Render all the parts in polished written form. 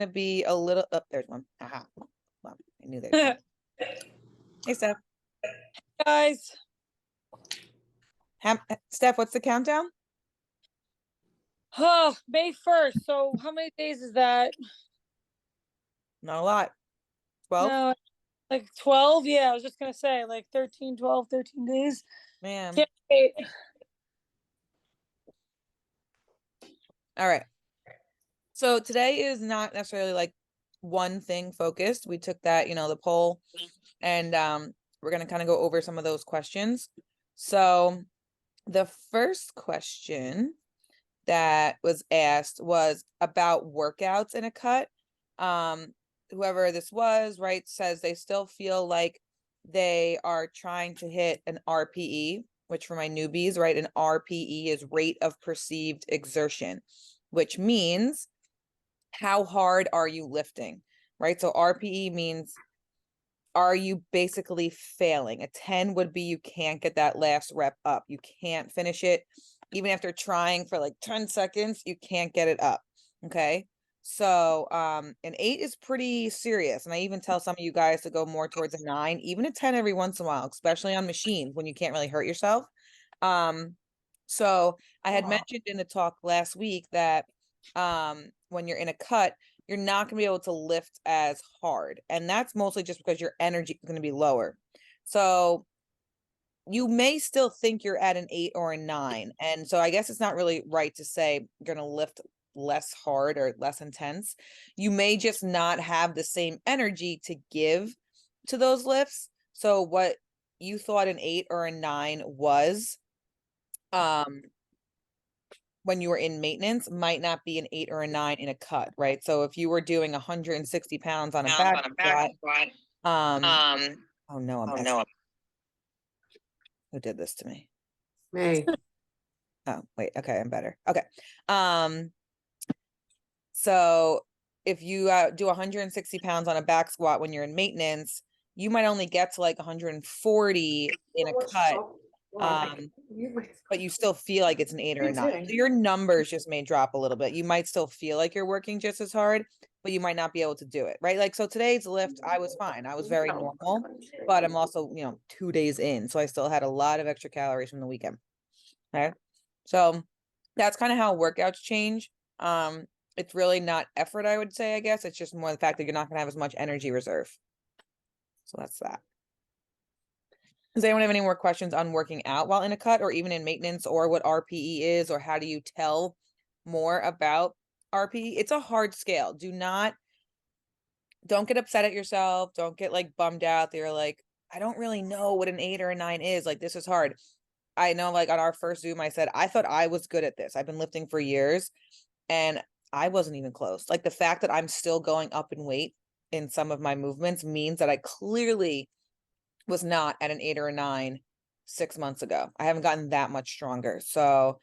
to be a little, oh, there's one. Aha. Well, I knew there's one. Hey, Steph. Guys, Steph, what's the countdown? May 1st. So how many days is that? Not a lot. 12? No, like 12. Yeah, I was just gonna say like 13, 12, 13 days. Man. Can't wait. All right. So today is not necessarily like one thing focused. We took that, the poll, and we're going to kind of go over some of those questions. So the first question that was asked was about workouts in a cut. Whoever this was, right, says they still feel like they are trying to hit an RPE, which for my newbies, right, an RPE is rate of perceived exertion, which means how hard are you lifting, right? So RPE means, are you basically failing? A 10 would be you can't get that last rep up. You can't finish it. Even after trying for like 10 seconds, you can't get it up. Okay. So an 8 is pretty serious. And I even tell some of you guys to go more towards a 9, even a 10 every once in a while, especially on machines when you can't really hurt yourself. So I had mentioned in the talk last week that when you're in a cut, you're not going to be able to lift as hard. And that's mostly just because your energy is going to be lower. So you may still think you're at an 8 or a 9. And so I guess it's not really right to say you're going to lift less hard or less intense. You may just not have the same energy to give to those lifts. So what you thought an 8 or a 9 was, when you were in maintenance might not be an 8 or a 9 in a cut, right? So if you were doing 160 pounds on a back squat, oh no, who did this to me? Me. Oh, wait, okay, I'm better. Okay. So if you do 160 pounds on a back squat when you're in maintenance, you might only get to like 140 in a cut. But you still feel like it's an 8 or a 9. So your numbers just may drop a little bit. You might still feel like you're working just as hard, but you might not be able to do it, right? Like, so today's lift, I was fine. I was very normal, but I'm also, 2 days in. So I still had a lot of extra calories from the weekend. Okay. So that's kind of how workouts change. It's really not effort, I would say, I guess. It's just more the fact that you're not going to have as much energy reserve. So that's that. Does anyone have any more questions on working out while in a cut or even in maintenance, or what RPE is, or how do you tell more about RPE? It's a hard scale. Don't get upset at yourself. Don't get like bummed out. They're like, I don't really know what an 8 or a 9 is. Like, this is hard. I know, like on our first Zoom, I said, I thought I was good at this. I've been lifting for years and I wasn't even close. Like the fact that I'm still going up in weight in some of my movements means that I clearly was not at an 8 or a 9 6 months ago. I haven't gotten that much stronger. So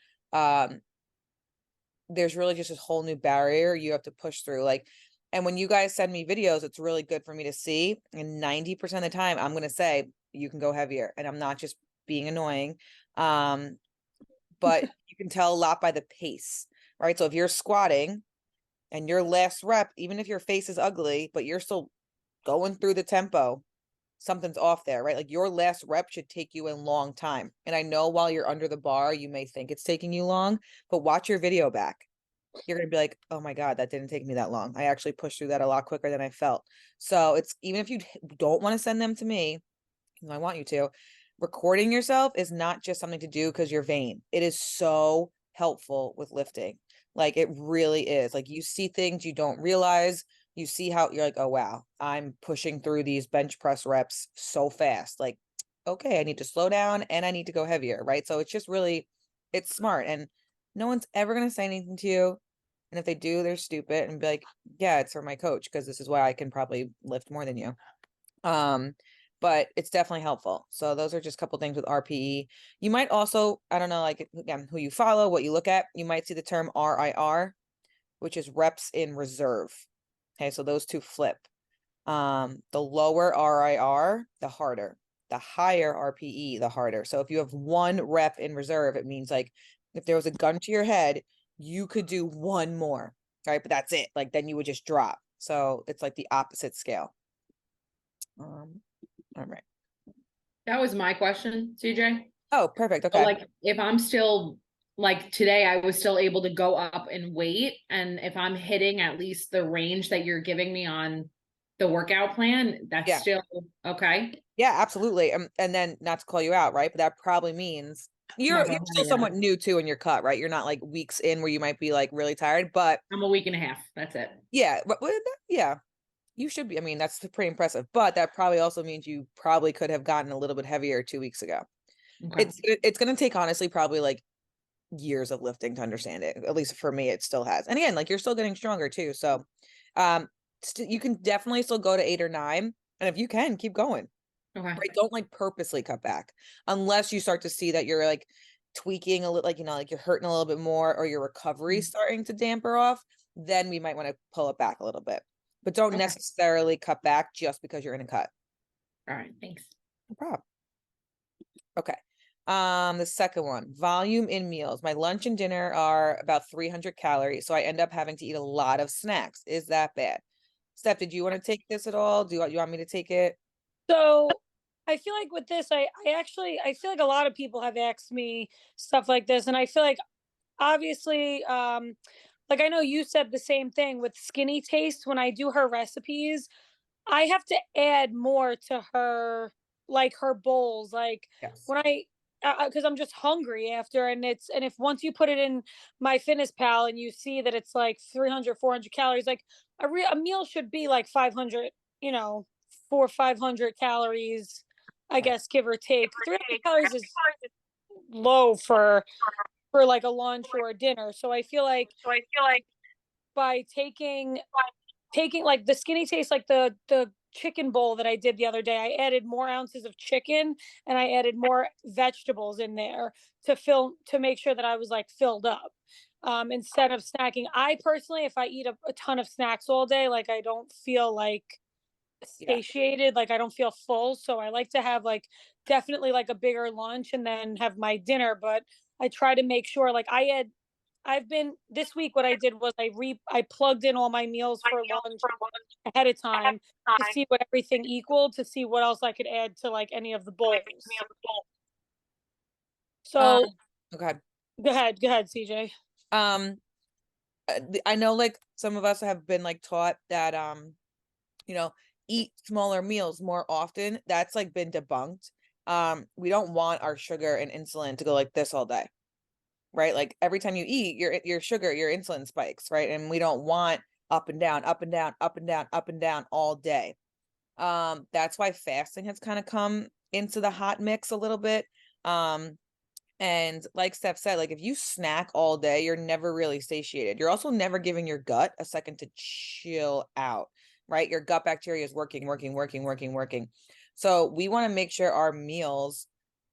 there's really just this whole new barrier you have to push through. Like, and when you guys send me videos, it's really good for me to see. And 90% of the time, I'm going to say, you can go heavier. And I'm not just being annoying. But you can tell a lot by the pace, right? So if you're squatting and your last rep, even if your face is ugly, but you're still going through the tempo, something's off there, right? Like your last rep should take you a long time. And I know while you're under the bar, you may think it's taking you long, but watch your video back. You're going to be like, oh my God, that didn't take me that long. I actually pushed through that a lot quicker than I felt. So it's, even if you don't want to send them to me, I want you to, recording yourself is not just something to do because you're vain. It is so helpful with lifting. Like it really is. Like you see things you don't realize. You see how you're like, oh, wow, I'm pushing through these bench press reps so fast. Like, okay, I need to slow down and I need to go heavier, right? So it's just really, it's smart. And no one's ever going to say anything to you. And if they do, they're stupid and be like, yeah, it's for my coach because this is why I can probably lift more than you. But it's definitely helpful. So those are just a couple things with RPE. You might also, I don't know, like again, who you follow, what you look at, you might see the term RIR, which is reps in reserve. Okay, so those two flip. The lower RIR, the harder. The higher RPE, the harder. So if you have one rep in reserve, it means like if there was a gun to your head, you could do one more, right? But that's it. Like then you would just drop. So it's like the opposite scale. All right. That was my question, CJ. Oh, perfect. So, Okay. like, if I'm still like today, I was still able to go up in weight, and if I'm hitting at least the range that you're giving me on the workout plan, that's Yeah. still okay. Yeah, absolutely. And then not to call you out, right? But that probably means Not you're gonna still lie, somewhat new too in your cut, right? You're not like weeks in where you might be like really tired, but I'm a week and a half. That's it. yeah, yeah, you should be. I mean, that's pretty impressive. But that probably also means you probably could have gotten a little bit heavier 2 weeks ago. Okay. It's going to take honestly probably like years of lifting to understand it. At least for me, it still has. And again, like you're still getting stronger too. So, you can definitely still go to 8 or 9, and if you can, keep going. Okay. Right? Don't like purposely cut back unless you start to see that you're like tweaking a little, like, like you're hurting a little bit more or your recovery starting to damper off. Then we might want to pull it back a little bit, but don't Okay. necessarily cut back just because you're in a cut. All right. Thanks. No problem. Okay. The second one, volume in meals. My lunch and dinner are about 300 calories, so I end up having to eat a lot of snacks. Is that bad? Steph, did you want to take this at all? Do you want me to take it? So I feel like with this, I feel like a lot of people have asked me stuff like this, and I feel like obviously, like I know you said the same thing with Skinny Taste. When I do her recipes, I have to add more to her, like her bowls, like Yes. when I because I'm just hungry after, and if once you put it in my fitness pal and you see that it's like 300 400 calories, like a meal should be like 500, you know, 400 500 calories, I Right. guess, give or take. 300 calories is low for like a lunch or a dinner. So I feel like by taking like the Skinny Taste, like the chicken bowl that I did the other day, I added more ounces of chicken and I added more vegetables in there to make sure that I was like filled up. Instead of snacking, I personally, if I eat a ton of snacks all day, like I don't feel like Yeah. satiated, like I don't feel full. So I like to have like definitely like a bigger lunch and then have my dinner. But I try to make sure like I've been this week, what I did was I plugged in all my meals for lunch ahead of time to see what everything equaled, to see what else I could add to like any of the bowls. Um, So okay. go ahead, CJ. Um, I know like some of us have been like taught that you know, eat smaller meals more often. That's like been debunked. We don't want our sugar and insulin to go like this all day. Right? Like every time you eat, your sugar, your insulin spikes, right? And we don't want up and down, up and down, up and down, up and down all day. That's why fasting has kind of come into the hot mix a little bit. And like Steph said, like if you snack all day, you're never really satiated. You're also never giving your gut a second to chill out, right? Your gut bacteria is working, working, working, working, working. So we want to make sure our meals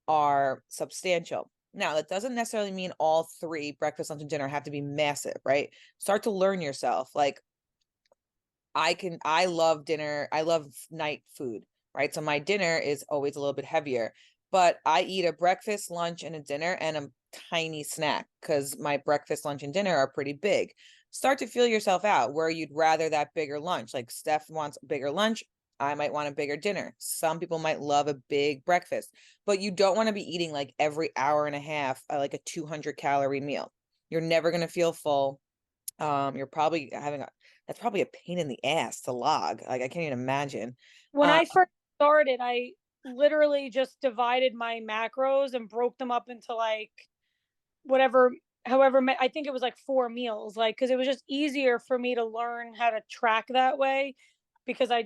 are substantial. Now, that doesn't necessarily mean all three, breakfast, lunch, and dinner, have to be massive, right? Start to learn yourself. Like I love dinner, I love night food, right? So my dinner is always a little bit heavier, but I eat a breakfast, lunch, and a dinner and a tiny snack because my breakfast, lunch, and dinner are pretty big. Start to feel yourself out where you'd rather that bigger lunch. Like Steph wants a bigger lunch. I might want a bigger dinner. Some people might love a big breakfast, but you don't want to be eating like every hour and a half, like a 200-calorie meal. You're never going to feel full. You're probably that's probably a pain in the ass to log. Like I can't even imagine. When Um, I first started, I literally just divided my macros and broke them up into like whatever however I think it was like 4 meals, like because it was just easier for me to learn how to track that way because I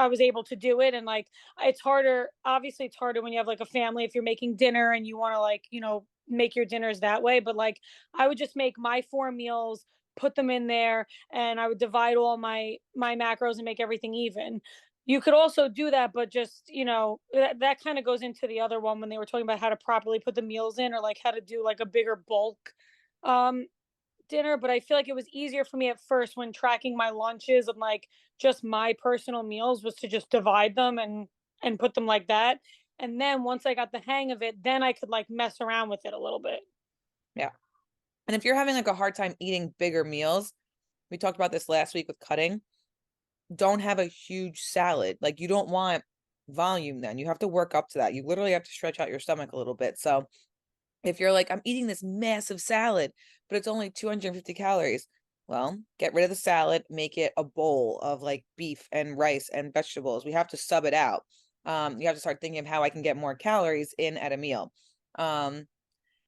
was able to do it. And like it's harder, obviously it's harder when you have like a family, if you're making dinner and you want to like, make your dinners that way. But like I would just make my 4 meals, put them in there, and I would divide all my macros and make everything even. You could also do that, but just, that kind of goes into the other one when they were talking about how to properly put the meals in, or like how to do like a bigger bulk um dinner. But I feel like it was easier for me at first when tracking my lunches and like just my personal meals, was to just divide them and put them like that. And then once I got the hang of it, then I could like mess around with it a little bit. yeah. And if you're having like a hard time eating bigger meals, we talked about this last week with cutting. don't have a huge salad. Like, you don't want volume then. You have to work up to that. You literally have to stretch out your stomach a little bit. So if you're like, I'm eating this massive salad, but it's only 250 calories, well, get rid of the salad, make it a bowl of like beef and rice and vegetables. We have to sub it out. You have to start thinking of how I can get more calories in at a meal. And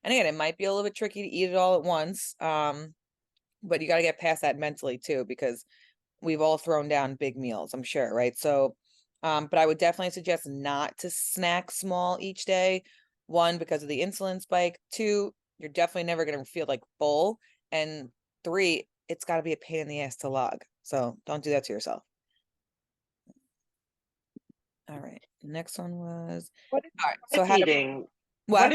again, it might be a little bit tricky to eat it all at once. But you got to get past that mentally too, because we've all thrown down big meals, I'm sure, right? So, but I would definitely suggest not to snack small each day. One, because of the insulin spike. Two, you're definitely never going to feel like full. And three, it's got to be a pain in the ass to log. So don't do that to yourself. All right. Next one was, What all right. if So how to, eating? what?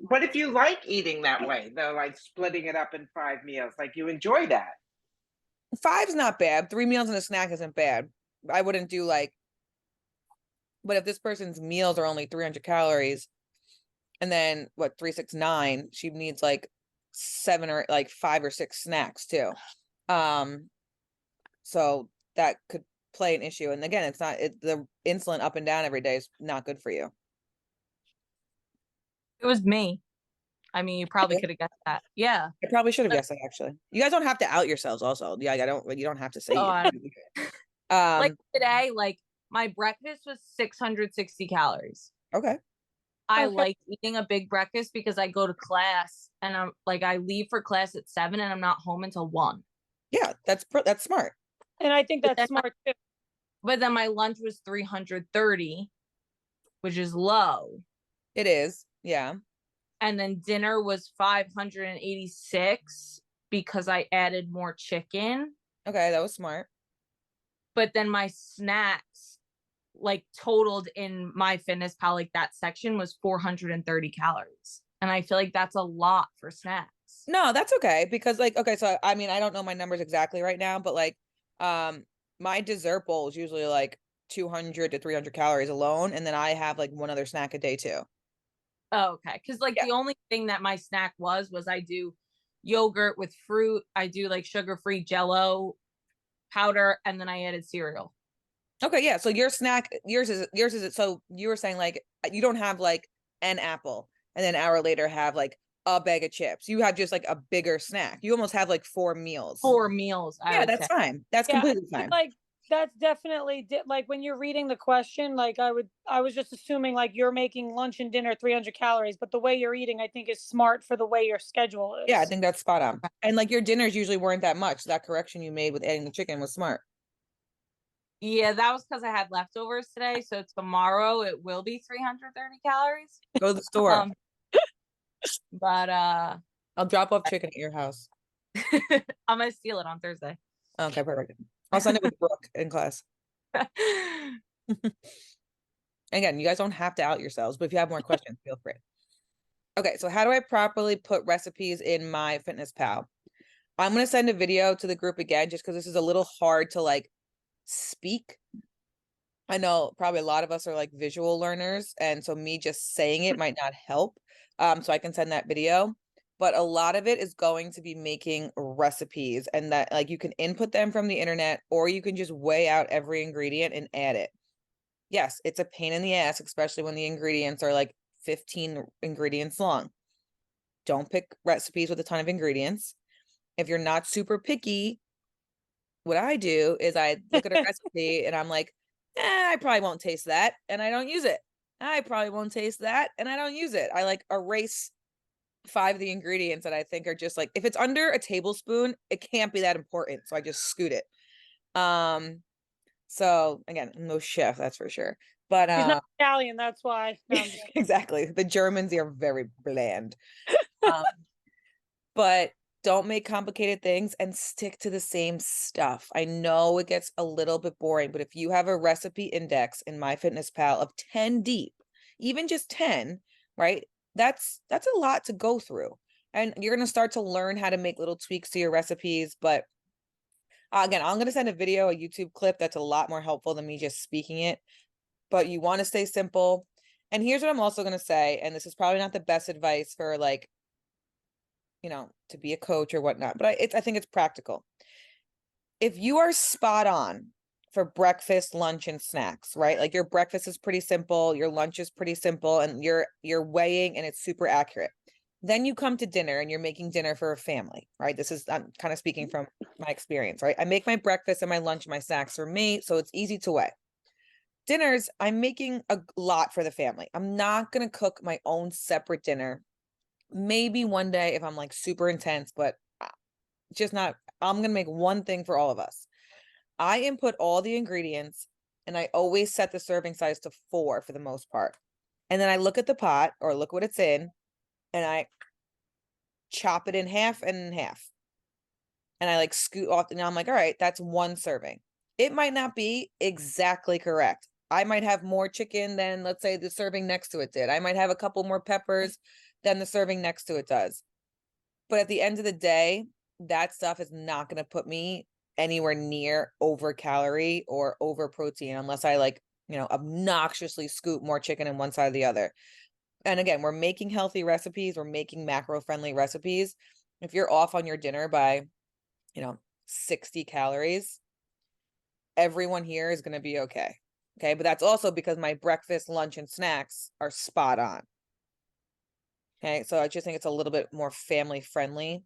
What if you like eating that way, though, like splitting it up in 5 meals? Like you enjoy that. Five's not bad. 3 meals and a snack isn't bad. I wouldn't do like, but if this person's meals are only 300 calories, and then what, 369, she needs like 7 or like 5 or 6 snacks too. So that could play an issue. And again, it's not the insulin up and down every day is not good for you. It was me. I mean, you probably Really? could have guessed that. Yeah. I probably should have guessed that actually. You guys don't have to out yourselves also. Yeah, you don't have to say Oh, like um today, like my breakfast was 660 calories. okay. I Okay. like eating a big breakfast because I go to class and I'm like, I leave for class at 7 and I'm not home until 1. Yeah, that's smart. And I think But that's then smart too. But then my lunch was 330, which is low. It is. Yeah. And then dinner was 586 because I added more chicken. Okay, that was smart. But then my snacks, like totaled in my fitness pal, like that section was 430 calories. And I feel like that's a lot for snacks. No, that's okay because like okay, so I mean I don't know my numbers exactly right now, but like my dessert bowl is usually like 200 to 300 calories alone, and then I have like one other snack a day too. Oh, okay. Because like Yeah. the only thing that my snack was I do yogurt with fruit, I do like sugar-free Jello powder, and then I added cereal. Okay, yeah. So your snack, yours is it. So you were saying like you don't have like an apple and then an hour later have like a bag of chips. You have just like a bigger snack. You almost have like 4 meals. 4 meals, I Yeah, would that's say. fine. That's Yeah, I completely think, fine. like that's definitely like when you're reading the question, like I was just assuming like you're making lunch and dinner 300 calories, but the way you're eating, I think is smart for the way your schedule is. Yeah, I think that's spot on. And like your dinners usually weren't that much. So that correction you made with adding the chicken was smart. Yeah, that was because I had leftovers today. So tomorrow it will be 330 calories. Go to the store. But I'll drop off chicken at your house. I'm gonna steal it on Thursday. Okay, perfect. I'll send it with Brooke in class. Again, you guys don't have to out yourselves, but if you have more questions, feel free. Okay, so how do I properly put recipes in my Fitness Pal? I'm going to send a video to the group again, just because this is a little hard to like speak. I know probably a lot of us are like visual learners, and so me just saying it might not help. So I can send that video, but a lot of it is going to be making recipes, and that like you can input them from the internet, or you can just weigh out every ingredient and add it. Yes, it's a pain in the ass, especially when the ingredients are like 15 ingredients long. Don't pick recipes with a ton of ingredients. If you're not super picky, what I do is I look at a recipe and I'm like, I probably won't taste that, and I don't use it. I probably won't taste that, and I don't use it. I like erase 5 of the ingredients that I think are just like, if it's under a tablespoon, it can't be that important. So I just scoot it. So again, no chef, that's for sure. But She's not Italian, that's why. No, I'm just kidding. exactly. The Germans are very bland. But don't make complicated things and stick to the same stuff. I know it gets a little bit boring, but if you have a recipe index in MyFitnessPal of 10 deep, even just 10, right? That's a lot to go through. And you're going to start to learn how to make little tweaks to your recipes. But again, I'm going to send a video, a YouTube clip that's a lot more helpful than me just speaking it. But you want to stay simple. And here's what I'm also going to say, and this is probably not the best advice for like, you know, to be a coach or whatnot, but I think it's practical. If you are spot on for breakfast, lunch, and snacks, right? Like your breakfast is pretty simple, your lunch is pretty simple, and you're weighing and it's super accurate. Then you come to dinner and you're making dinner for a family, right? This is, I'm kind of speaking from my experience, right? I make my breakfast and my lunch, my snacks for me, so it's easy to weigh. Dinners, I'm making a lot for the family. I'm not gonna cook my own separate dinner. Maybe one day if I'm like super intense, but just not, I'm gonna make one thing for all of us. I input all the ingredients and I always set the serving size to 4 for the most part. And then I look at the pot or look what it's in and I chop it in half and in half. And I like scoot off and I'm like, all right, that's one serving. It might not be exactly correct. I might have more chicken than, let's say, the serving next to it did. I might have a couple more peppers than the serving next to it does. But at the end of the day, that stuff is not going to put me anywhere near over calorie or over protein unless I like, obnoxiously scoop more chicken in one side or the other. And again, we're making healthy recipes, we're making macro friendly recipes. If you're off on your dinner by, 60 calories, everyone here is going to be okay. Okay. But that's also because my breakfast, lunch, and snacks are spot on. Okay. So I just think it's a little bit more family friendly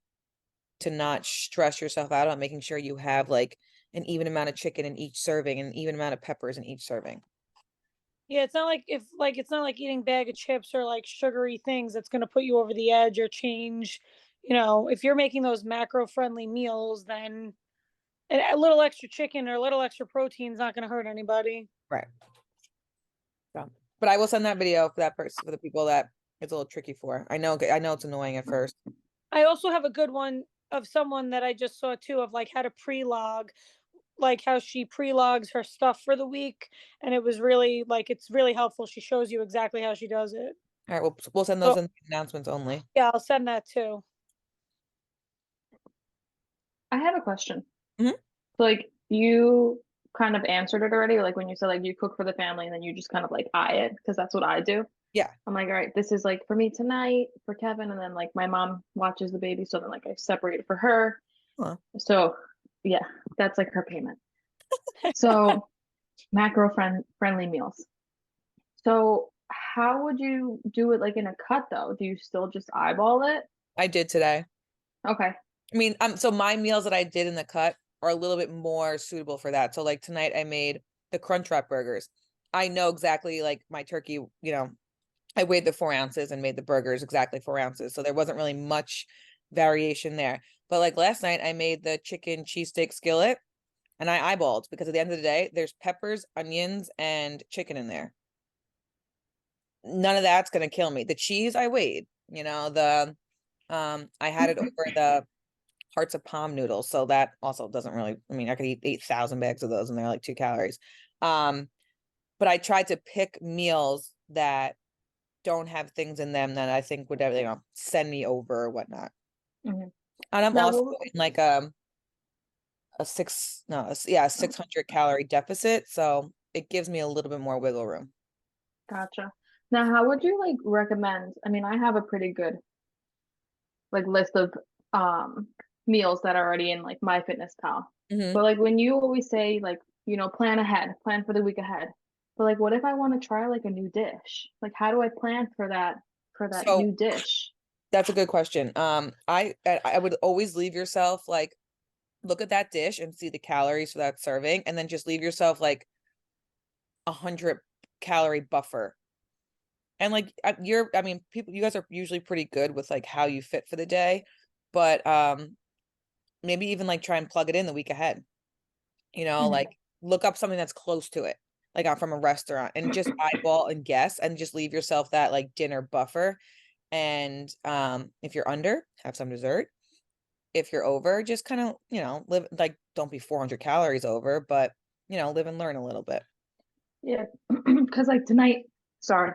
to not stress yourself out on making sure you have like an even amount of chicken in each serving and an even amount of peppers in each serving. Yeah, it's not like it's not like eating bag of chips or like sugary things that's going to put you over the edge or change. If you're making those macro friendly meals, then a little extra chicken or a little extra protein is not going to hurt anybody. Right. So, but I will send that video for that person, for the people that it's a little tricky for. I know it's annoying at first. I also have a good one of someone that I just saw too, of like how to pre-log, like how she pre-logs her stuff for the week, and it was really like, it's really helpful. She shows you exactly how she does it. All right, we'll send those in the announcements only. Yeah, I'll send that too. I have a question. Mhm. So, like, you kind of answered it already, like when you said like you cook for the family and then you just kind of like eye it, because that's what I do. Yeah. I'm like, all right, this is like for me tonight, for Kevin, and then like my mom watches the baby, so then like I separate it for her. Huh. So yeah, that's like her payment. So friendly meals. So how would you do it like in a cut though? Do you still just eyeball it? I did today. Okay. I mean, so my meals that I did in the cut are a little bit more suitable for that. So like tonight I made the Crunchwrap burgers. I know exactly like my turkey, I weighed the 4 ounces and made the burgers exactly 4 ounces. So there wasn't really much variation there. But like last night I made the chicken cheesesteak skillet and I eyeballed because at the end of the day, there's peppers, onions, and chicken in there. None of that's gonna kill me. The cheese I weighed, I had it over the hearts of palm noodles. So that also doesn't really, I mean, I could eat 8,000 bags of those and they're like 2 calories. But I tried to pick meals that don't have things in them that I think would, send me over or whatnot. Mhm. And I'm Now, also what- in like a 600 calorie deficit. So it gives me a little bit more wiggle room. Gotcha. Now, how would you like recommend? I mean, I have a pretty good like list of meals that are already in like MyFitnessPal. Mhm. But like when you always say like, plan ahead, plan for the week ahead. But like what if I want to try like a new dish? Like how do I plan for that So new dish? that's a good question. I would always leave yourself like look at that dish and see the calories for that serving, and then just leave yourself like 100-calorie buffer. And like I mean, you guys are usually pretty good with like how you fit for the day, but maybe even like try and plug it in the week ahead. Mhm. Like look up something that's close to it, like from a restaurant, and just eyeball and guess, and just leave yourself that like dinner buffer. And if you're under, have some dessert. If you're over, just kind of, live like don't be 400 calories over, but live and learn a little bit. Yeah, because like tonight, sorry,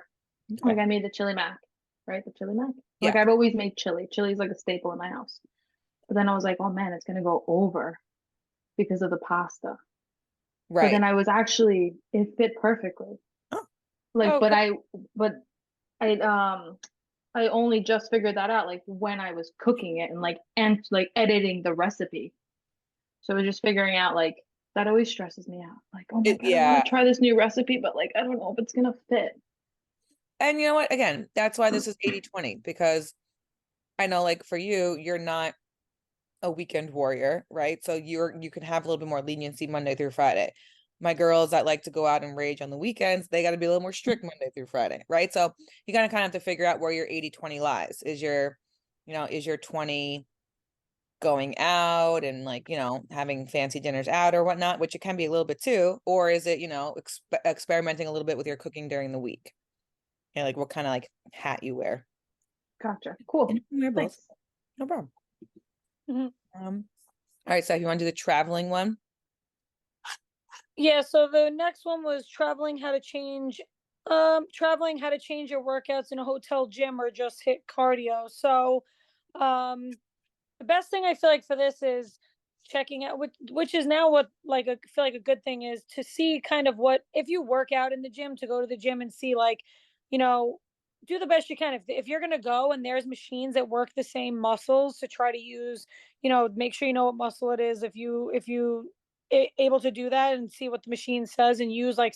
like Okay. I made the chili mac, right? The chili mac. Like Yeah. I've always made chili. Chili is like a staple in my house. But then I was like, oh man, it's gonna go over because of the pasta. But then Right. it fit perfectly. Oh. Like, Oh, but good. I only just figured that out like when I was cooking it and like editing the recipe. So I was just figuring out like That always stresses me out. Like, oh my God, I Yeah. want to try this new recipe, but like, I don't know if it's gonna fit. And you know what? Again, that's why this is 80-20, because I know like for you, you're not a weekend warrior, right? So you can have a little bit more leniency Monday through Friday. My girls that like to go out and rage on the weekends, they got to be a little more strict Monday through Friday, right? So you gotta kind of have to figure out where your 80-20 lies. Is your 20 going out and like, having fancy dinners out or whatnot, which it can be a little bit too, or is it, experimenting a little bit with your cooking during the week? Yeah, like what kind of like hat you wear. Gotcha. Cool. And you can wear both. Thanks. No problem. Mhm. All right, so if you want to do the traveling one. Yeah, so the next one was traveling how to change your workouts in a hotel gym or just hit cardio. So the best thing I feel like for this is checking out, which is now what like I feel like a good thing is to see kind of what, if you work out in the gym, to go to the gym and see like, you know, do the best you can. If you're gonna go and there's machines that work the same muscles, to try to use, make sure you know what muscle it is. If you able to do that and see what the machine says and use like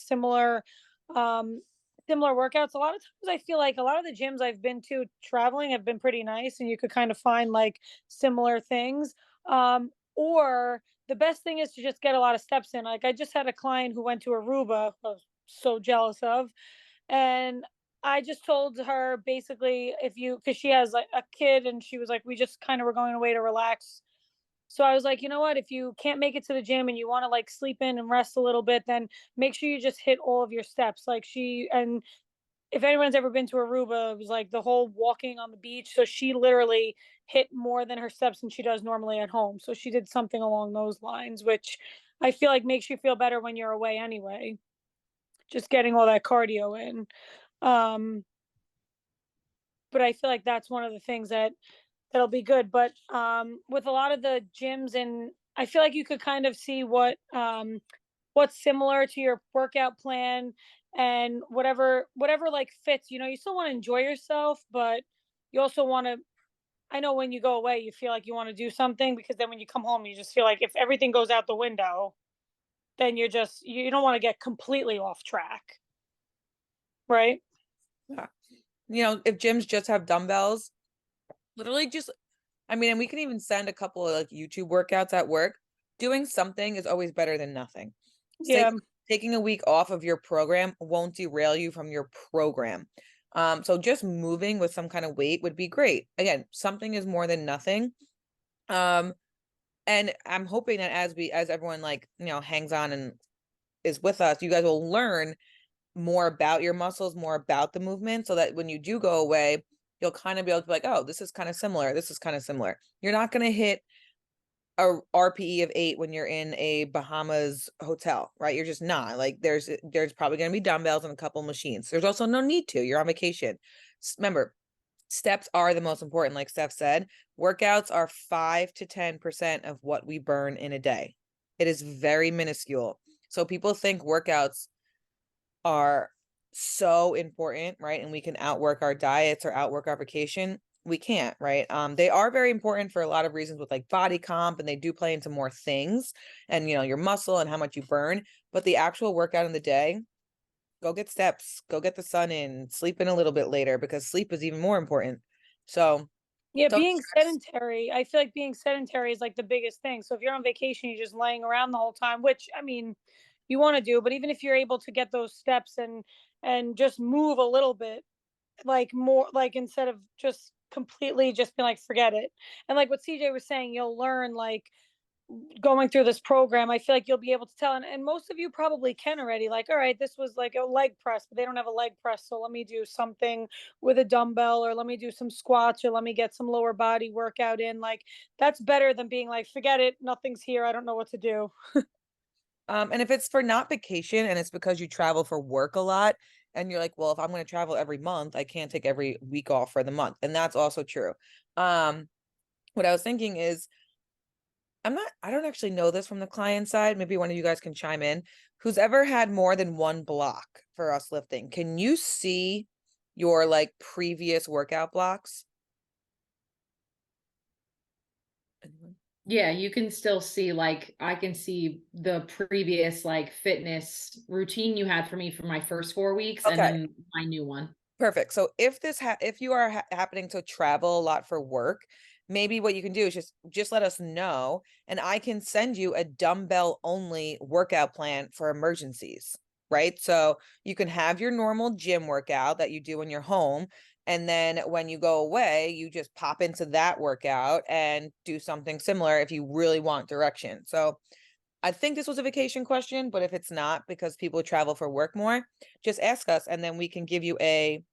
um similar workouts. A lot of times I feel like a lot of the gyms I've been to traveling have been pretty nice, and you could kind of find like similar things. Or the best thing is to just get a lot of steps in. Like I just had a client who went to Aruba, I was so jealous of, and I just told her basically, because she has like a kid, and she was like, we just kind of were going away to relax. So I was like, you know what? If you can't make it to the gym and you want to like sleep in and rest a little bit, then make sure you just hit all of your steps. And if anyone's ever been to Aruba, it was like the whole walking on the beach. So she literally hit more than her steps than she does normally at home. So she did something along those lines, which I feel like makes you feel better when you're away anyway. Just getting all that cardio in. Um, but I feel like that's one of the things that'll be good. But with a lot of the gyms, and I feel like you could kind of see what's similar to your workout plan, and whatever like fits. You still want to enjoy yourself, but you also want to, I know when you go away you feel like you want to do something, because then when you come home you just feel like if everything goes out the window, then you don't want to get completely off track, right? Yeah. If gyms just have dumbbells, literally just, and we can even send a couple of like YouTube workouts at work. Doing something is always better than nothing. Yeah. Taking a week off of your program won't derail you from your program. So just moving with some kind of weight would be great. Again, something is more than nothing. And I'm hoping that as everyone like, hangs on and is with us, you guys will learn more about your muscles, more about the movement, so that when you do go away, you'll kind of be able to be like, oh, this is kind of similar. This is kind of similar. You're not going to hit a RPE of 8 when you're in a Bahamas hotel, right? You're just not. Like there's probably going to be dumbbells and a couple machines. There's also no need to. You're on vacation. Remember, steps are the most important. Like Steph said, workouts are 5 to 10% of what we burn in a day. It is very minuscule. So people think workouts are so important, right? And we can outwork our diets or outwork our vacation. We can't, right? They are very important for a lot of reasons with like body comp, and they do play into more things and your muscle and how much you burn. But the actual workout in the day, go get steps, go get the sun in, sleep in a little bit later, because sleep is even more important. So Yeah, don't being stress. sedentary, I feel like being sedentary is like the biggest thing. So if you're on vacation, you're just laying around the whole time, which you want to do, but even if you're able to get those steps and just move a little bit, like more, like instead of just completely just being like forget it. And like what CJ was saying, you'll learn like going through this program. I feel like you'll be able to tell, and most of you probably can already, like, all right, this was like a leg press, but they don't have a leg press, so let me do something with a dumbbell, or let me do some squats, or let me get some lower body workout in. Like that's better than being like forget it, nothing's here, I don't know what to do. And if it's for not vacation and it's because you travel for work a lot, and you're like, well, if I'm going to travel every month, I can't take every week off for the month. And that's also true. What I was thinking is, I don't actually know this from the client side. Maybe one of you guys can chime in. Who's ever had more than one block for us lifting? Can you see your like previous workout blocks? Anyone? Yeah, you can still see, like, I can see the previous like fitness routine you had for me for my first 4 weeks and Okay. then my new one. Perfect. So if if you are happening to travel a lot for work, maybe what you can do is just let us know, and I can send you a dumbbell only workout plan for emergencies, right? So you can have your normal gym workout that you do in your home, and then when you go away, you just pop into that workout and do something similar if you really want direction. So I think this was a vacation question, but if it's not because people travel for work more, just ask us and then we can give you a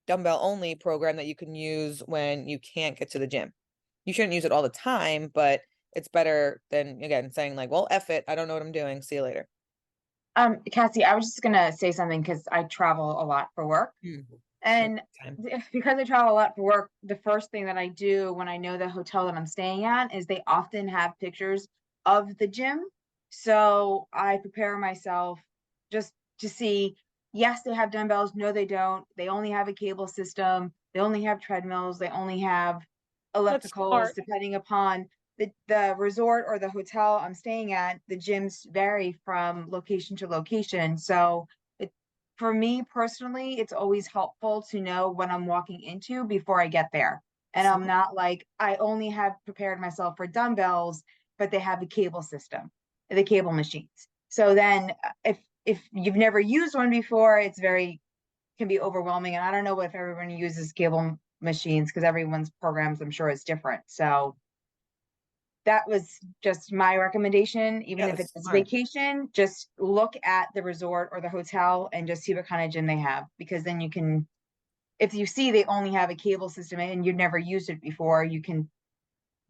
dumbbell only program that you can use when you can't get to the gym. You shouldn't use it all the time, but it's better than, again, saying like, well, F it, I don't know what I'm doing. See you later. Cassie, I was just gonna say something because I travel a lot for work. And Time. because I travel a lot for work, the first thing that I do when I know the hotel that I'm staying at is they often have pictures of the gym. So I prepare myself just to see, yes, they have dumbbells. No, they don't. They only have a cable system. They only have treadmills. They only have That's ellipticals, smart. depending upon the resort or the hotel I'm staying at. The gyms vary from location to location. So for me personally, it's always helpful to know what I'm walking into before I get there. And I'm not like, I only have prepared myself for dumbbells, but they have the cable system, the cable machines. So then if you've never used one before, it's can be overwhelming. And I don't know if everyone uses cable machines because everyone's programs, I'm sure, is different. So that was just my recommendation. Even Yeah, if that's it's smart. vacation, just look at the resort or the hotel and just see what kind of gym they have, because then you can, if you see they only have a cable system and you've never used it before, you can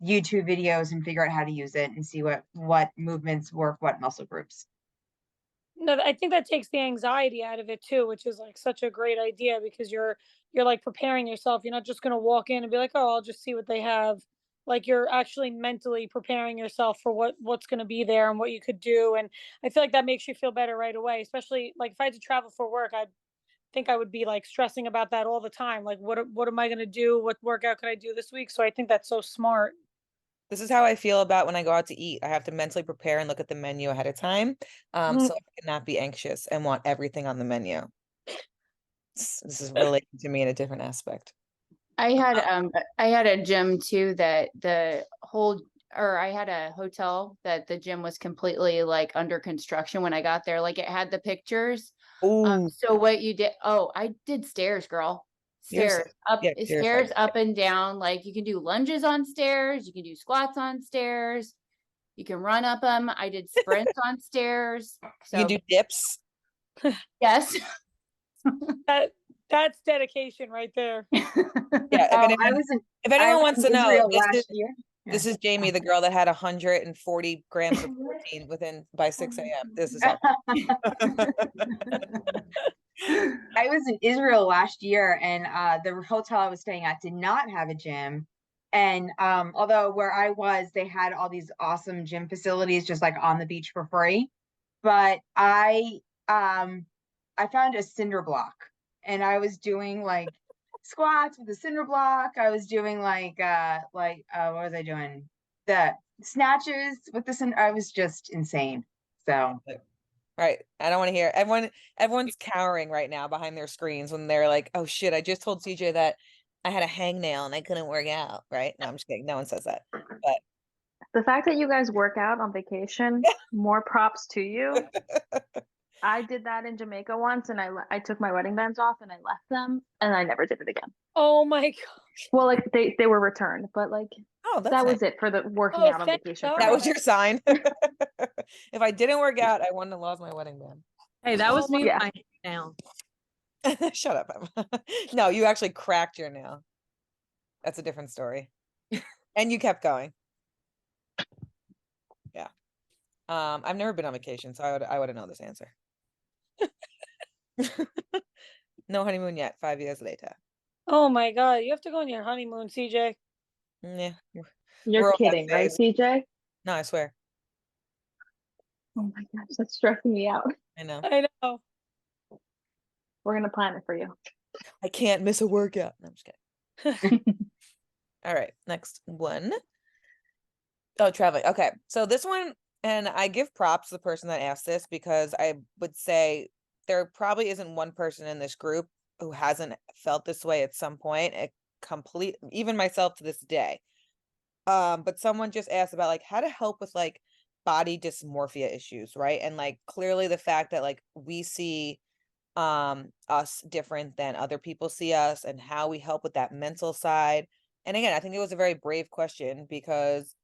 YouTube videos and figure out how to use it and see what movements work, what muscle groups. No, I think that takes the anxiety out of it too, which is like such a great idea because you're like preparing yourself. You're not just gonna walk in and be like, oh, I'll just see what they have. Like you're actually mentally preparing yourself for what's gonna be there and what you could do. And I feel like that makes you feel better right away. Especially like if I had to travel for work, I think I would be like stressing about that all the time. Like what am I gonna do? What workout could I do this week? So I think that's so smart. This is how I feel about when I go out to eat. I have to mentally prepare and look at the menu ahead of time, Mhm. so I cannot be anxious and want everything on the menu. This is relating to me in a different aspect. I had a gym too that the whole or I had a hotel that the gym was completely like under construction when I got there. Like it had the pictures. Ooh, So what you did, oh, I did stairs, girl. you're Stairs up, yeah, you're stairs up and down. Like you can do lunges on stairs, you can do squats on stairs, you can run up them. I did sprints on stairs. You can So do dips. yes. That that's dedication right there. Yeah, if I anyone was in if I anyone was wants in to know, Israel this is last year. this is Jamie, the girl that had 140 grams of protein by 6 a.m. This is how. I was in Israel last year, and the hotel I was staying at did not have a gym. And although where I was, they had all these awesome gym facilities just like on the beach for free. But I found a cinder block, and I was doing like squats with the cinder block. I was doing what was I doing? The snatches with the cinder. I was just insane. So Right. I don't want to hear everyone's cowering right now behind their screens when they're like, oh shit, I just told CJ that I had a hangnail and I couldn't work out. Right. No, I'm just kidding. No one says that. The fact that you guys work out on vacation, more props to you. I did that in Jamaica once, and I took my wedding bands off and I left them, and I never did it again. Oh my god. Well, like they were returned, but like Oh, that's that nice. was it for the working Oh, out on thank vacation. God. That was your sign. If I didn't work out, I wouldn't have lost my wedding band. Hey, that was Oh my- me Yeah. with my nail. Shut up, Emma. No, you actually cracked your nail. That's a different story. And you kept going. Yeah. I've never been on vacation, so I would have known this answer. No honeymoon yet, 5 years later. Oh my god. You have to go on your honeymoon, CJ. Yeah. You're We're over that kidding, right, phase. CJ? No, I swear. Oh my gosh, that's stressing me out. I know. I know. We're gonna plan it for you. I can't miss a workout. No, I'm just kidding. All right, next one. Oh, traveling. Okay. So this one, and I give props to the person that asked this, because I would say there probably isn't one person in this group who hasn't felt this way at some point, even myself to this day. But someone just asked about like how to help with like body dysmorphia issues, right? And like clearly the fact that like we see us different than other people see us, and how we help with that mental side. And again, I think it was a very brave question, because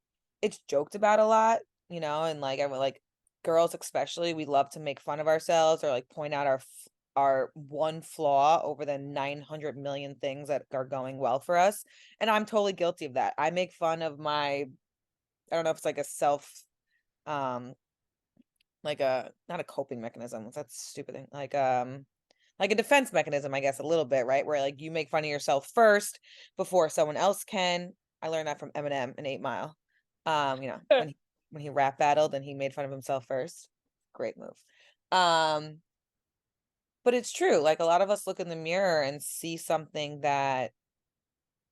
it's joked about a lot, and like I would like girls especially, we love to make fun of ourselves or like point out our one flaw over the 900 million things that are going well for us. And I'm totally guilty of that. I make fun of I don't know if it's like a self um like a not a coping mechanism, that's a stupid thing, like a defense mechanism, I guess, a little bit, right? Where like you make fun of yourself first before someone else can. I learned that from Eminem in 8 Mile. When he rap battled and he made fun of himself first. Great move. But it's true. Like a lot of us look in the mirror and see something that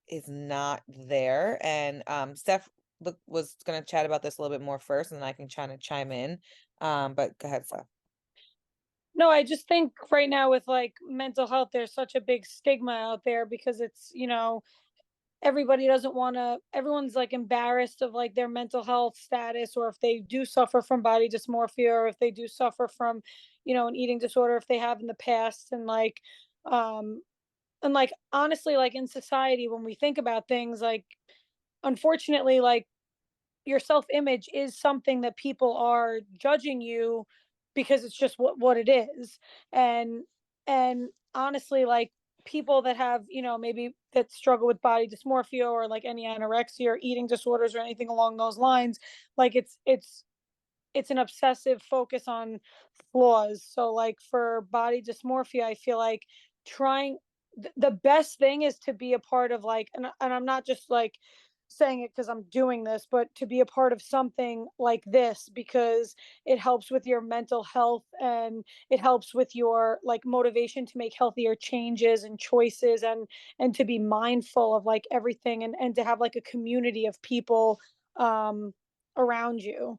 is not there. And Steph was gonna chat about this a little bit more first, and then I can try to chime in. But go ahead, Steph. No, I just think right now with like mental health, there's such a big stigma out there because it's, everybody doesn't want to, everyone's like embarrassed of like their mental health status, or if they do suffer from body dysmorphia, or if they do suffer from, an eating disorder, if they have in the past. Um, and like, honestly, like in society, when we think about things, like, unfortunately, like your self-image is something that people are judging you because it's just what it is. And and honestly, like people that have, maybe that struggle with body dysmorphia, or like any anorexia or eating disorders or anything along those lines, like it's an obsessive focus on flaws. So like for body dysmorphia, I feel like trying the best thing is to be a part of like, and I'm not just like saying it because I'm doing this, but to be a part of something like this, because it helps with your mental health, and it helps with your like motivation to make healthier changes and choices, and to be mindful of like everything, and to have like a community of people around you,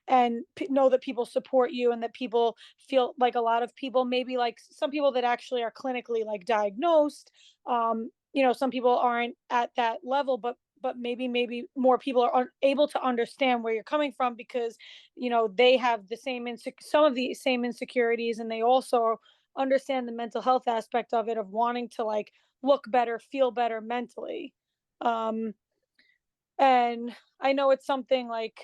and know that people support you, and that people feel like, a lot of people, maybe like some people that actually are clinically like diagnosed, some people aren't at that level, but maybe more people are able to understand where you're coming from, because they have the same some of the same insecurities, and they also understand the mental health aspect of it, of wanting to like look better, feel better mentally. um and I know it's something like,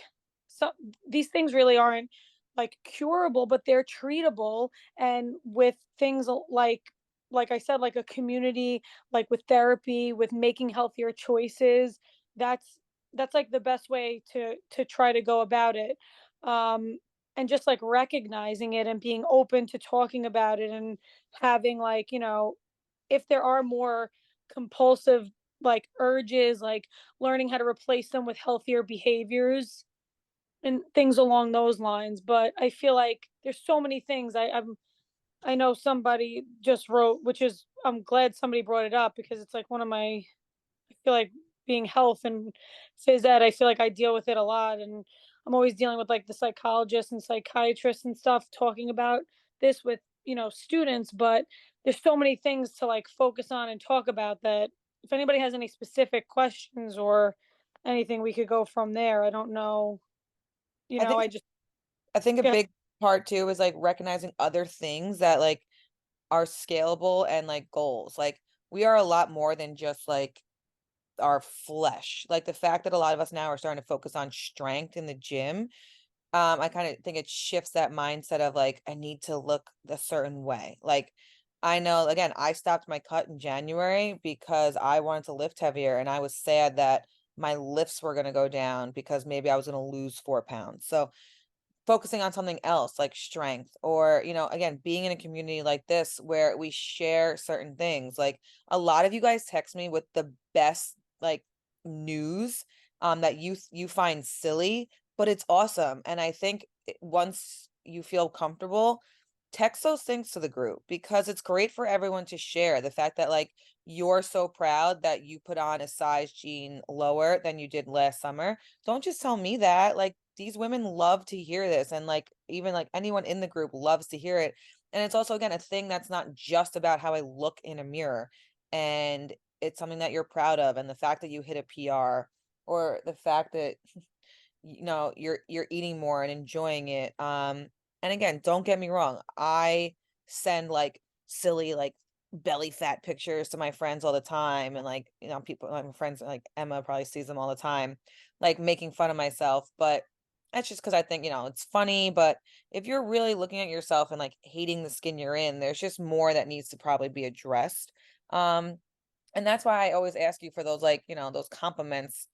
so these things really aren't like curable, but they're treatable. And with things like I said, like a community, like with therapy, with making healthier choices, that's like the best way to try to go about it. And just like recognizing it and being open to talking about it, and having like, if there are more compulsive like urges, like learning how to replace them with healthier behaviors and things along those lines. But I feel like there's so many things. I know somebody just wrote, which is, I'm glad somebody brought it up, because it's like one of my, I feel like, being health and phys ed, I feel like I deal with it a lot, and I'm always dealing with like the psychologists and psychiatrists and stuff, talking about this with, students. But there's so many things to like focus on and talk about, that if anybody has any specific questions or anything, we could go from there. I don't know, I think I just I think a go ahead. big part too is like recognizing other things that like are scalable and like goals. Like we are a lot more than just like our flesh. Like the fact that a lot of us now are starting to focus on strength in the gym. I kind of think it shifts that mindset of like, I need to look a certain way. Like I know, again, I stopped my cut in January because I wanted to lift heavier, and I was sad that my lifts were going to go down because maybe I was going to lose 4 pounds. So focusing on something else like strength, or again, being in a community like this where we share certain things. Like a lot of you guys text me with the best like news that you find silly, but it's awesome. And I think once you feel comfortable, text those things to the group because it's great for everyone to share the fact that like you're so proud that you put on a size jean lower than you did last summer. Don't just tell me that. Like these women love to hear this, and like even like anyone in the group loves to hear it. And it's also again a thing that's not just about how I look in a mirror, and it's something that you're proud of, and the fact that you hit a PR, or the fact that you're eating more and enjoying it. And again, don't get me wrong, I send like silly like belly fat pictures to my friends all the time, and like people like my friends like Emma probably sees them all the time, like making fun of myself. But that's just because I think it's funny. But if you're really looking at yourself and like hating the skin you're in, there's just more that needs to probably be addressed. um and that's why I always ask you for those like those compliments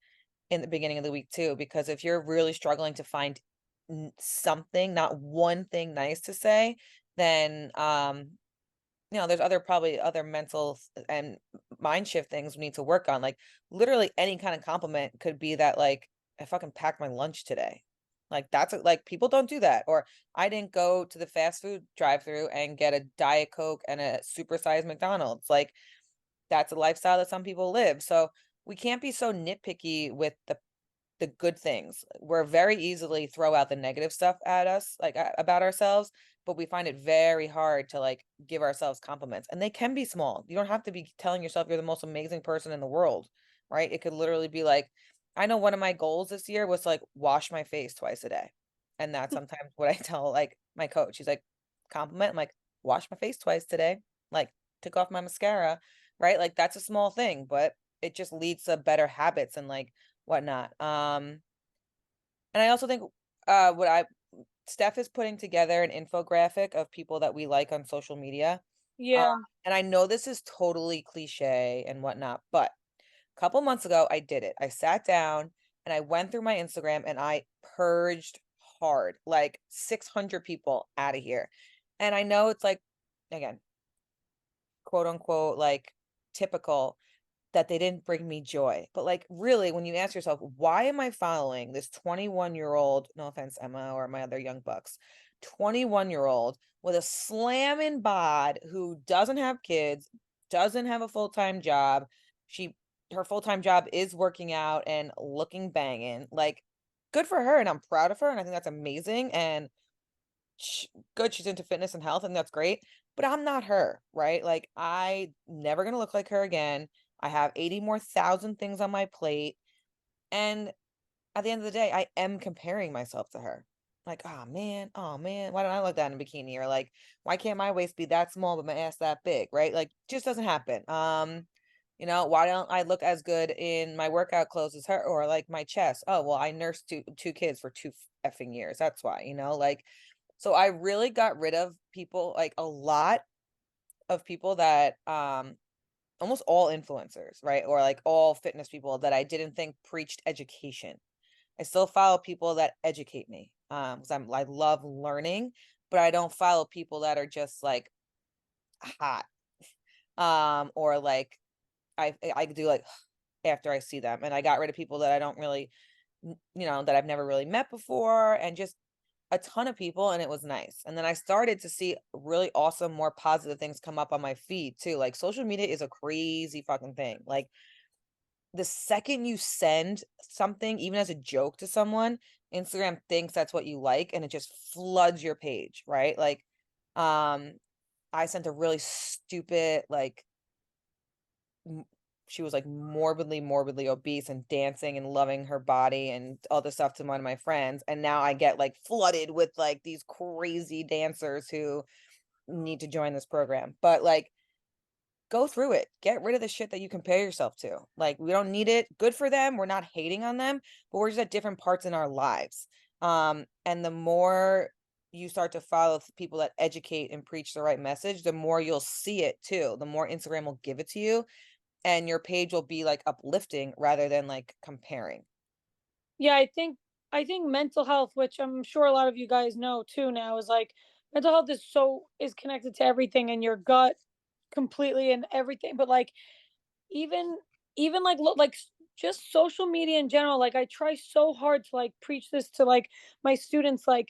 in the beginning of the week too, because if you're really struggling to find something, not one thing nice to say, then there's probably other mental and mind shift things we need to work on. Like literally any kind of compliment could be that like I fucking packed my lunch today. Like like people don't do that. Or I didn't go to the fast food drive-through and get a Diet Coke and a supersized McDonald's. Like that's a lifestyle that some people live. So we can't be so nitpicky with the good things. We're very easily throw out the negative stuff at us, like about ourselves, but we find it very hard to like give ourselves compliments. And they can be small. You don't have to be telling yourself you're the most amazing person in the world, right? It could literally be like, I know one of my goals this year was to like wash my face twice a day. And that's sometimes what I tell like my coach. He's like, compliment. I'm like, wash my face twice today. Like, took off my mascara, right? Like that's a small thing, but it just leads to better habits and like whatnot. And I also think what I Steph is putting together an infographic of people that we like on social media. Yeah. And I know this is totally cliche and whatnot, but a couple months ago I did it. I sat down and I went through my Instagram and I purged hard, like 600 people out of here. And I know it's like, again, quote unquote, like typical that they didn't bring me joy. But like really, when you ask yourself, why am I following this 21-year-old, no offense, Emma, or my other young bucks, 21-year-old with a slamming bod who doesn't have kids, doesn't have a full-time job. Her full-time job is working out and looking banging. Like, good for her, and I'm proud of her, and I think that's amazing. And good, she's into fitness and health, and that's great. But I'm not her, right? Like, I never gonna look like her again. I have 80 more thousand things on my plate. And at the end of the day, I am comparing myself to her. Like, oh man, why don't I look that in a bikini? Or like, why can't my waist be that small but my ass that big? Right? Like, just doesn't happen. Why don't I look as good in my workout clothes as her? Or like my chest. Oh, well, I nursed two kids for 2 effing years. That's why, like, so I really got rid of people, like a lot of people that almost all influencers, right? Or like all fitness people that I didn't think preached education. I still follow people that educate me because I love learning, but I don't follow people that are just like hot or like I do like after I see them. And I got rid of people that I don't really that I've never really met before, and just a ton of people, and it was nice. And then I started to see really awesome, more positive things come up on my feed too. Like social media is a crazy fucking thing. Like the second you send something, even as a joke to someone, Instagram thinks that's what you like, and it just floods your page, right? Like, I sent a really stupid, like, she was like morbidly obese and dancing and loving her body and all this stuff to one of my friends. And now I get like flooded with like these crazy dancers who need to join this program. But like, go through it. Get rid of the shit that you compare yourself to. Like, we don't need it. Good for them. We're not hating on them, but we're just at different parts in our lives. And the more you start to follow people that educate and preach the right message, the more you'll see it too. The more Instagram will give it to you, and your page will be like uplifting rather than like comparing. Yeah, I think mental health, which I'm sure a lot of you guys know too now, is like mental health is connected to everything, and your gut completely and everything. But like even even like just social media in general, like I try so hard to like preach this to like my students, like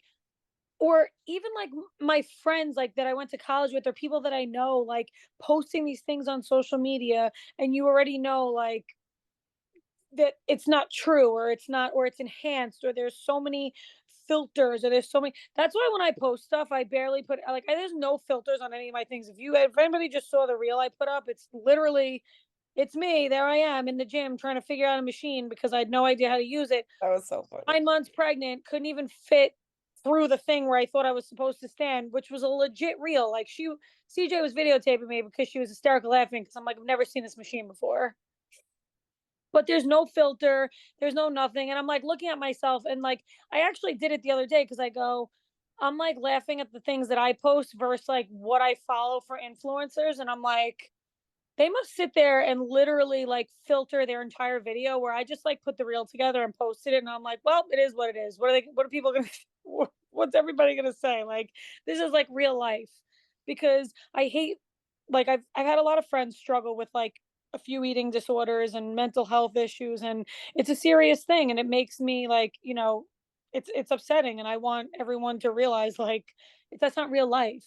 or even like my friends like that I went to college with, or people that I know, like posting these things on social media, and you already know like that it's not true, or it's not, or it's enhanced, or there's so many filters, or there's so many. That's why when I post stuff, I barely put like there's no filters on any of my things. If anybody just saw the reel I put up, it's literally it's me. There I am in the gym trying to figure out a machine because I had no idea how to use it. That was so funny. 9 months pregnant, couldn't even fit through the thing where I thought I was supposed to stand, which was a legit reel. Like CJ was videotaping me because she was hysterical laughing because I'm like, I've never seen this machine before. But there's no filter, there's no nothing. And I'm like looking at myself, and like I actually did it the other day because I'm like laughing at the things that I post versus like what I follow for influencers. And I'm like, they must sit there and literally like filter their entire video, where I just like put the reel together and posted it. And I'm like, well, it is what it is. What are people going to, what's everybody going to say? Like, this is like real life, because I hate, like, I've had a lot of friends struggle with like a few eating disorders and mental health issues. And it's a serious thing. And it makes me like, it's upsetting. And I want everyone to realize like, that's not real life.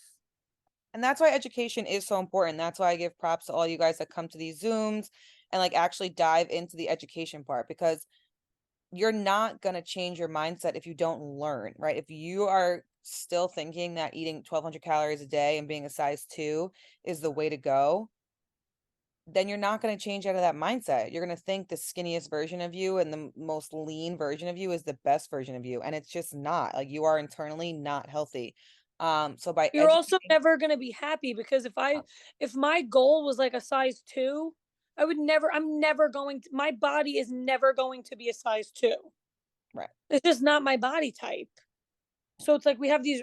And that's why education is so important. That's why I give props to all you guys that come to these Zooms and like actually dive into the education part, because you're not going to change your mindset if you don't learn, right? If you are still thinking that eating 1,200 calories a day and being a size 2 is the way to go, then you're not going to change out of that mindset. You're going to think the skinniest version of you and the most lean version of you is the best version of you. And it's just not. Like, you are internally not healthy. So by You're also never going to be happy, because if my goal was like a size 2, I'm never going to, my body is never going to be a size 2. Right. It's just not my body type. So it's like we have these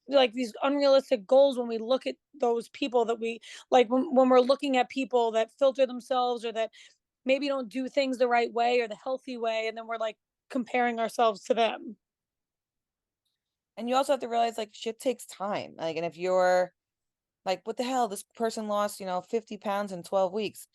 like these unrealistic goals when we look at those people that we like, when we're looking at people that filter themselves, or that maybe don't do things the right way or the healthy way, and then we're like comparing ourselves to them. And you also have to realize like shit takes time. Like, and if you're like, what the hell, this person lost, 50 pounds in 12 weeks.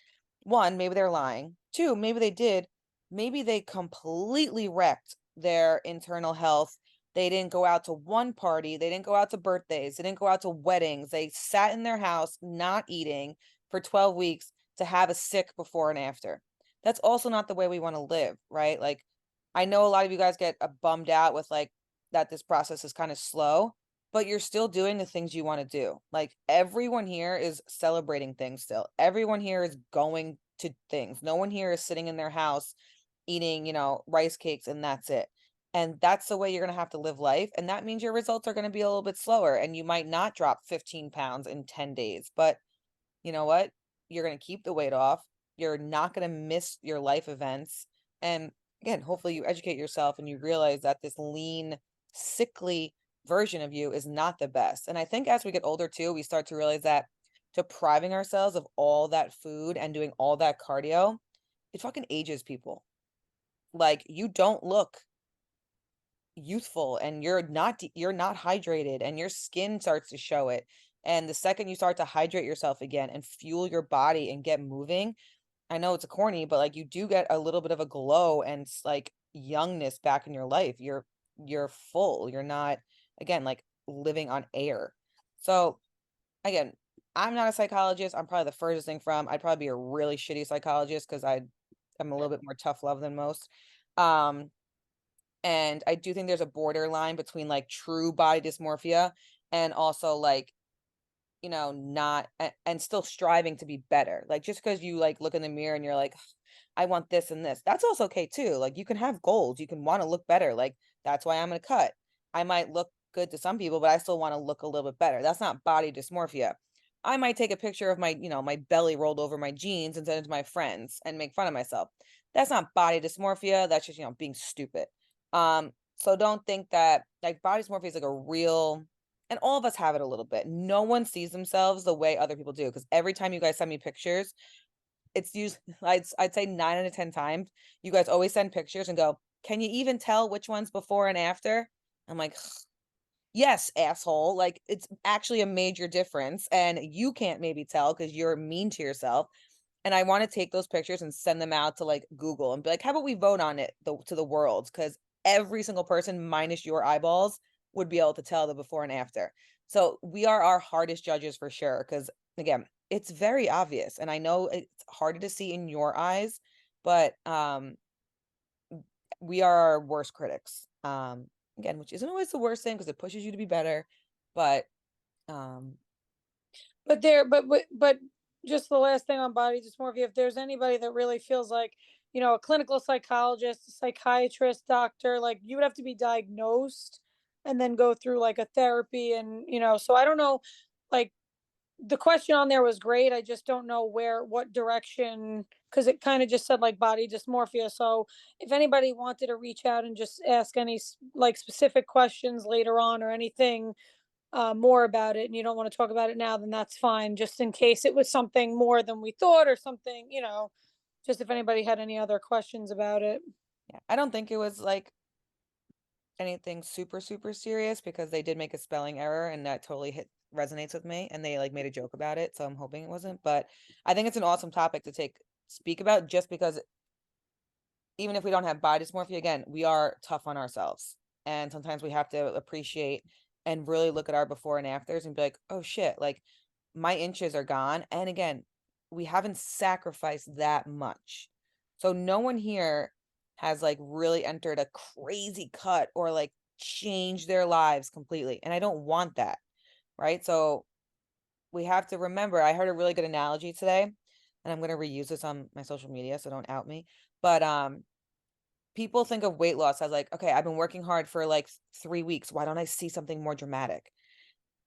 One, maybe they're lying. Two, maybe they did. Maybe they completely wrecked their internal health. They didn't go out to one party. They didn't go out to birthdays. They didn't go out to weddings. They sat in their house, not eating for 12 weeks to have a sick before and after. That's also not the way we want to live, right? Like, I know a lot of you guys get bummed out with like that this process is kind of slow, but you're still doing the things you want to do. Like, everyone here is celebrating things still. Everyone here is going to things. No one here is sitting in their house eating, rice cakes and that's it. And that's the way you're going to have to live life. And that means your results are going to be a little bit slower, and you might not drop 15 pounds in 10 days. But you know what? You're going to keep the weight off. You're not going to miss your life events. And again, hopefully you educate yourself and you realize that this lean, sickly version of you is not the best. And I think as we get older too, we start to realize that depriving ourselves of all that food and doing all that cardio, it fucking ages people. Like, you don't look youthful, and you're not hydrated, and your skin starts to show it. And the second you start to hydrate yourself again and fuel your body and get moving, I know it's a corny, but like, you do get a little bit of a glow and like youngness back in your life. You're full. You're not, again, like living on air. So again, I'm not a psychologist. I'm probably the furthest thing from. I'd probably be a really shitty psychologist because I'm a little bit more tough love than most. And I do think there's a borderline between like true body dysmorphia and also like, not and still striving to be better. Like, just because you like look in the mirror and you're like, I want this and this, that's also okay too. Like, you can have goals, you can want to look better. Like, that's why I'm gonna cut. I might look good to some people, but I still want to look a little bit better. That's not body dysmorphia. I might take a picture of my, my belly rolled over my jeans and send it to my friends and make fun of myself. That's not body dysmorphia. That's just, being stupid. So don't think that like body dysmorphia is like a real, and all of us have it a little bit. No one sees themselves the way other people do. Because every time you guys send me pictures, it's usually, I'd say 9 out of 10 times, you guys always send pictures and go, can you even tell which one's before and after? I'm like, yes, asshole. Like, it's actually a major difference. And you can't maybe tell because you're mean to yourself. And I want to take those pictures and send them out to like Google and be like, how about we vote on it to the world? Because every single person minus your eyeballs would be able to tell the before and after. So we are our hardest judges for sure. Cause again, it's very obvious. And I know it's harder to see in your eyes, but we are our worst critics. Again, which isn't always the worst thing because it pushes you to be better. But but just the last thing on body dysmorphia, if there's anybody that really feels like, you know, a clinical psychologist, a psychiatrist, doctor, like you would have to be diagnosed and then go through like a therapy. And, you know, so I don't know, like the question on there was great. I just don't know what direction, because it kind of just said like body dysmorphia. So if anybody wanted to reach out and just ask any like specific questions later on or anything more about it, and you don't want to talk about it now, then that's fine. Just in case it was something more than we thought or something, you know, just if anybody had any other questions about it. yeah, I don't think it was like anything super, super serious because they did make a spelling error and that totally resonates with me and they like made a joke about it. So I'm hoping it wasn't, but I think it's an awesome topic to speak about just because even if we don't have body dysmorphia, again, we are tough on ourselves. And sometimes we have to appreciate and really look at our before and afters and be like, oh shit, like my inches are gone. And again, we haven't sacrificed that much. So no one here has like really entered a crazy cut or like changed their lives completely. And I don't want that. Right. So we have to remember, I heard a really good analogy today, and I'm going to reuse this on my social media, so don't out me. But people think of weight loss as like, okay, I've been working hard for like 3 weeks. Why don't I see something more dramatic?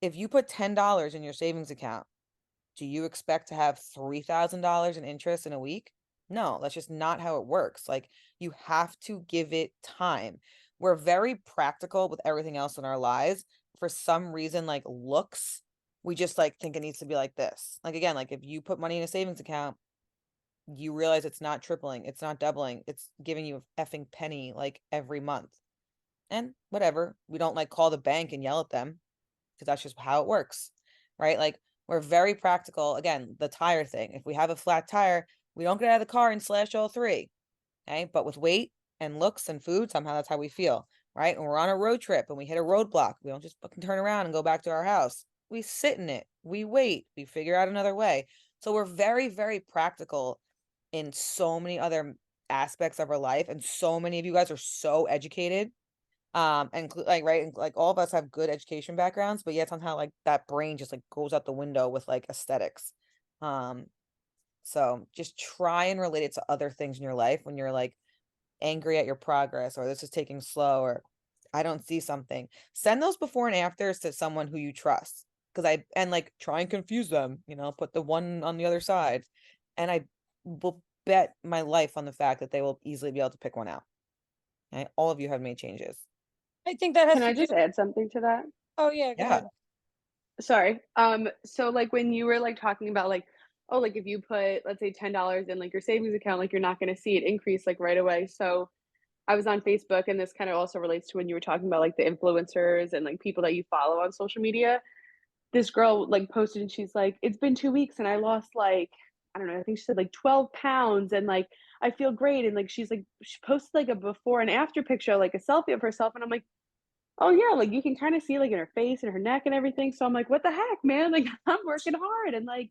If you put $10 in your savings account, do you expect to have $3,000 in interest in a week? No, that's just not how it works. Like you have to give it time. We're very practical with everything else in our lives. For some reason, like looks, we just like think it needs to be like this. Like again, like if you put money in a savings account, you realize it's not tripling, it's not doubling, it's giving you a effing penny like every month. And whatever, we don't like call the bank and yell at them because that's just how it works, right? Like we're very practical. Again, the tire thing. If we have a flat tire, we don't get out of the car and slash all three. Okay. But with weight and looks and food, somehow that's how we feel, right? When we're on a road trip and we hit a roadblock, we don't just fucking turn around and go back to our house. We sit in it, we wait, we figure out another way. So we're very, very practical in so many other aspects of our life. And so many of you guys are so educated. And like, right. And like all of us have good education backgrounds, but yet somehow like that brain just like goes out the window with like aesthetics. So just try and relate it to other things in your life when you're like angry at your progress or this is taking slow or I don't see something. Send those before and afters to someone who you trust. And like try and confuse them, you know, put the one on the other side. And I will bet my life on the fact that they will easily be able to pick one out. Okay? All of you have made changes. I think that has Can to I do. just add something to that? Oh yeah, go Yeah. ahead. Sorry. So like when you were like talking about like, oh, like if you put, let's say $10 in like your savings account, like you're not going to see it increase like right away. So I was on Facebook, and this kind of also relates to when you were talking about like the influencers and like people that you follow on social media. This girl like posted and she's like, it's been 2 weeks and I lost like, I don't know, I think she said like 12 pounds and like I feel great. And like she's like, she posted like a before and after picture, like a selfie of herself. And I'm like, oh yeah, like you can kind of see like in her face and her neck and everything. So I'm like, what the heck, man? Like I'm working hard. And like,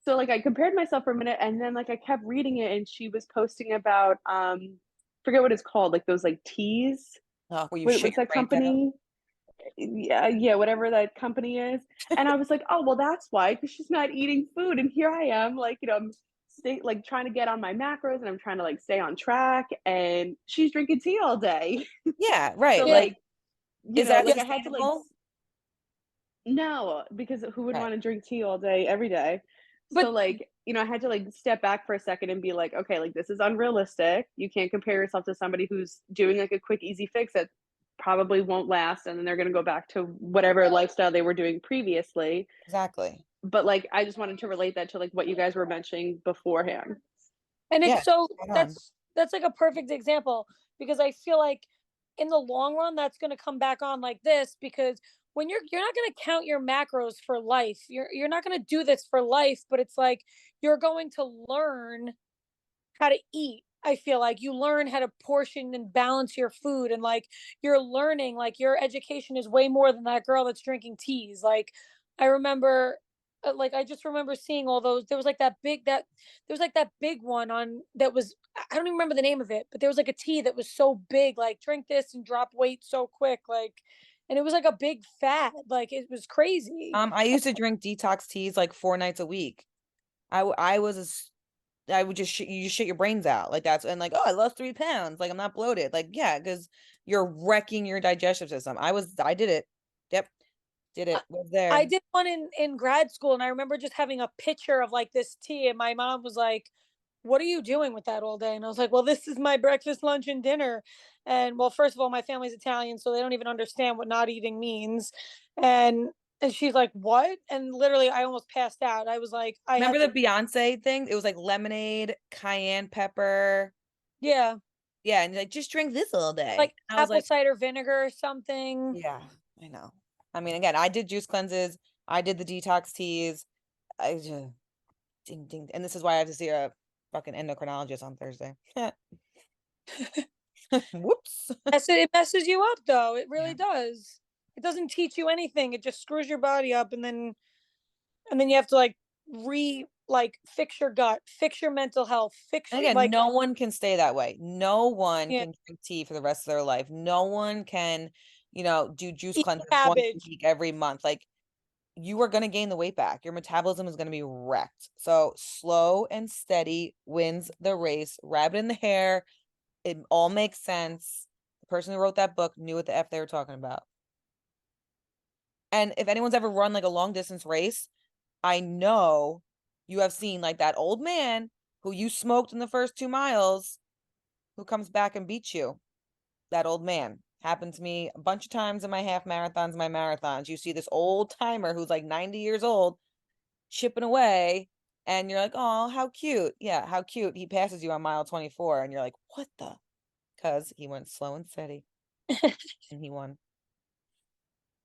so like I compared myself for a minute and then like I kept reading it and she was posting about forget what it's called, like those like teas. Where you shit What's your that brains out. company? Yeah, whatever that company is. And I was like, oh well, that's why, because she's not eating food. And here I am, like, you know, I'm like trying to get on my macros and I'm trying to like stay on track, and she's drinking tea all day. Yeah, right. So Yeah. like, you is know, that like I had to like sustainable? no, because who would Right. want to drink tea all day every day? But So like, you know, I had to like step back for a second and be like, okay, like this is unrealistic. You can't compare yourself to somebody who's doing like a quick, easy fix that probably won't last, and then they're going to go back to whatever lifestyle they were doing previously. Exactly. But like, I just wanted to relate that to like what you guys were mentioning beforehand. and Yeah. it's so Spot on. that's like a perfect example, because I feel like in the long run that's going to come back on like this, because when you're not going to count your macros for life. You're not going to do this for life, but it's like you're going to learn how to eat. I feel like you learn how to portion and balance your food, and like you're learning, like your education is way more than that girl that's drinking teas. Like I remember, like I just remember seeing all those. There was like that big that there was like that big one on that was, I don't even remember the name of it, but there was like a tea that was so big, like drink this and drop weight so quick, like, and it was like a big fad, like it was crazy. I used to drink detox teas like 4 nights a week. I was I would just you just shit your brains out like that's, and like, oh, I lost 3 pounds, like I'm not bloated, like yeah, because you're wrecking your digestive system. I did it. Yep, did it. Was I there. did one in grad school, and I remember just having a picture of like this tea, and my mom was like, "What are you doing with that all day?" And I was like, "Well, this is my breakfast, lunch, and dinner." And well, first of all, my family's Italian, so they don't even understand what not eating means. And and she's like, "What?" And literally, I almost passed out. I was like, I had Remember to, the Beyonce thing? It was like lemonade, cayenne pepper. yeah, Yeah, and like just drink this all day. like I was apple like, cider vinegar or something. yeah, I know. I mean, again, I did juice cleanses. I did the detox teas. I just ding ding, and this is why I have to see a fucking endocrinologist on Thursday. Whoops. It messes you up, though. It Yeah. really does. It doesn't teach you anything. It just screws your body up, and then you have to like fix your gut, fix your mental health, fix And your again, like no one can stay that way. No one yeah, can drink tea for the rest of their life. No one can, do juice eat cleanses once a cabbage. week every month. Like you are going to gain the weight back. Your metabolism is going to be wrecked. So slow and steady wins the race. Rabbit in the hair. It all makes sense. The person who wrote that book knew what the F they were talking about. And if anyone's ever run like a long distance race, I know you have seen like that old man who you smoked in the first 2 miles who comes back and beats you. That old man happened to me a bunch of times in my half marathons, my marathons. You see this old timer who's like 90 years old chipping away, and you're like, oh, how cute. Yeah, how cute. He passes you on mile 24, and you're like, what the? Because he went slow and steady and he won.